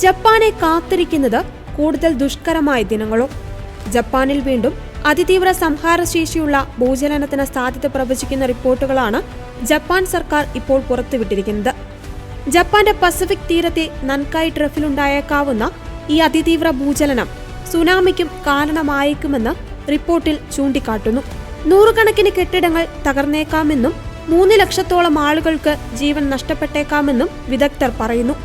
ജപ്പാനെ കാത്തിരിക്കുന്നത് കൂടുതൽ ദുഷ്കരമായ ദിനങ്ങളോ? ജപ്പാനിൽ വീണ്ടും അതിതീവ്ര സംഹാരശേഷിയുള്ള ഭൂചലനത്തിന് സാധ്യത പ്രവചിക്കുന്ന റിപ്പോർട്ടുകളാണ് ജപ്പാൻ സർക്കാർ ഇപ്പോൾ പുറത്തുവിട്ടിരിക്കുന്നത്. ജപ്പാന്റെ പസഫിക് തീരത്തെ നൻകായ് ട്രഫിലുണ്ടായേക്കാവുന്ന ഈ അതിതീവ്ര ഭൂചലനം സുനാമിക്കും കാരണമായേക്കുമെന്ന് റിപ്പോർട്ടിൽ ചൂണ്ടിക്കാട്ടുന്നു. നൂറുകണക്കിന് കെട്ടിടങ്ങൾ തകർന്നേക്കാമെന്നും 3 ലക്ഷത്തോളം ആളുകൾക്ക് ജീവൻ നഷ്ടപ്പെട്ടേക്കാമെന്നും വിദഗ്ധർ പറയുന്നു.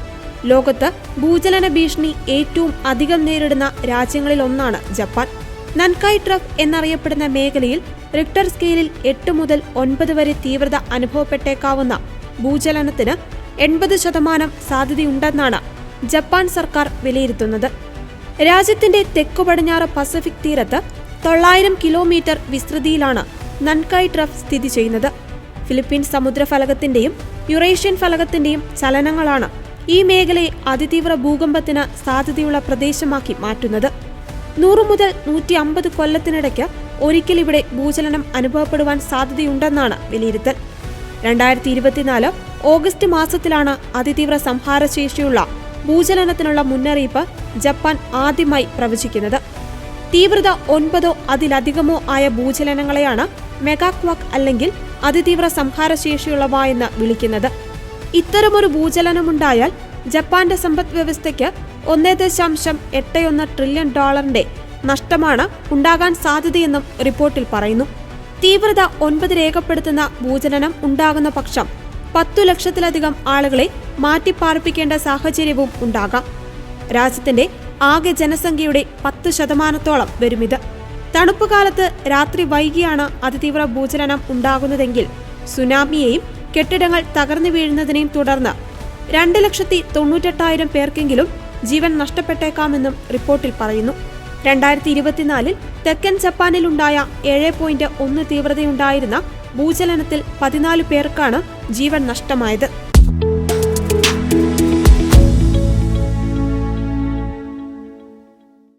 ലോകത്ത് ഭൂചലന ഭീഷണി ഏറ്റവും അധികം നേരിടുന്ന രാജ്യങ്ങളിലൊന്നാണ് ജപ്പാൻ. നൻകായ് ട്രഫ് എന്നറിയപ്പെടുന്ന മേഖലയിൽ റിക്ടർ സ്കെയിലിൽ 8 മുതൽ 9 വരെ തീവ്രത അനുഭവപ്പെട്ടേക്കാവുന്ന ഭൂചലനത്തിന് 80% സാധ്യതയുണ്ടെന്നാണ് ജപ്പാൻ സർക്കാർ വിലയിരുത്തുന്നത്. രാജ്യത്തിന്റെ തെക്കു പടിഞ്ഞാറ് പസഫിക് തീരത്ത് 900 കിലോമീറ്റർ വിസ്തൃതിയിലാണ് നൻകായ് ട്രഫ് സ്ഥിതി ചെയ്യുന്നത്. ഫിലിപ്പീൻ സമുദ്രഫലകത്തിന്റെയും യുറേഷ്യൻ ഫലകത്തിന്റെയും ചലനങ്ങളാണ് ഈ മേഖലയെ അതിതീവ്ര ഭൂകമ്പത്തിന് സാധ്യതയുള്ള പ്രദേശമാക്കി മാറ്റുന്നത്. 100 മുതൽ 150 കൊല്ലത്തിനിടയ്ക്ക് ഒരിക്കൽ ഇവിടെ ഭൂചലനം അനുഭവപ്പെടുവാൻ സാധ്യതയുണ്ടെന്നാണ് വിലയിരുത്തൽ. 2024 ഓഗസ്റ്റ് മാസത്തിലാണ് അതിതീവ്ര സംഹാരശേഷിയുള്ള ഭൂചലനത്തിനുള്ള മുന്നറിയിപ്പ് ജപ്പാൻ ആദ്യമായി പ്രവചിക്കുന്നത്. തീവ്രത 9 അതിലധികമോ ആയ ഭൂചലനങ്ങളെയാണ് മെഗാക്വാക്ക് അല്ലെങ്കിൽ അതിതീവ്ര സംഹാരശേഷിയുള്ളവ എന്ന് വിളിക്കുന്നത്. ഇത്തരമൊരു ഭൂചലനമുണ്ടായാൽ ജപ്പാന്റെ സമ്പദ് വ്യവസ്ഥയ്ക്ക് $1.81 ട്രില്യൺ നഷ്ടമാണ് ഉണ്ടാകാൻ സാധ്യതയെന്നും റിപ്പോർട്ടിൽ പറയുന്നു. തീവ്രത 9 രേഖപ്പെടുത്തുന്ന ഭൂചലനം ഉണ്ടാകുന്ന പക്ഷം 10 ലക്ഷത്തിലധികം ആളുകളെ മാറ്റിപ്പാർപ്പിക്കേണ്ട സാഹചര്യവും ഉണ്ടാകാം. രാജ്യത്തിന്റെ ആകെ ജനസംഖ്യയുടെ 10% വരുമിത്. തണുപ്പുകാലത്ത് രാത്രി വൈകിയാണ് അതിതീവ്ര ഭൂചലനം ഉണ്ടാകുന്നതെങ്കിൽ സുനാമിയെയും കെട്ടിടങ്ങൾ തകർന്നു വീഴുന്നതിനെയും തുടർന്ന് 2,98,000 പേർക്കെങ്കിലും ജീവൻ നഷ്ടപ്പെട്ടേക്കാമെന്നും റിപ്പോർട്ടിൽ പറയുന്നു. 2024 തെക്കൻ ജപ്പാനിലുണ്ടായ 7.1 തീവ്രതയുണ്ടായിരുന്ന ഭൂചലനത്തിൽ 14 പേർക്കാണ് ജീവൻ നഷ്ടമായത്.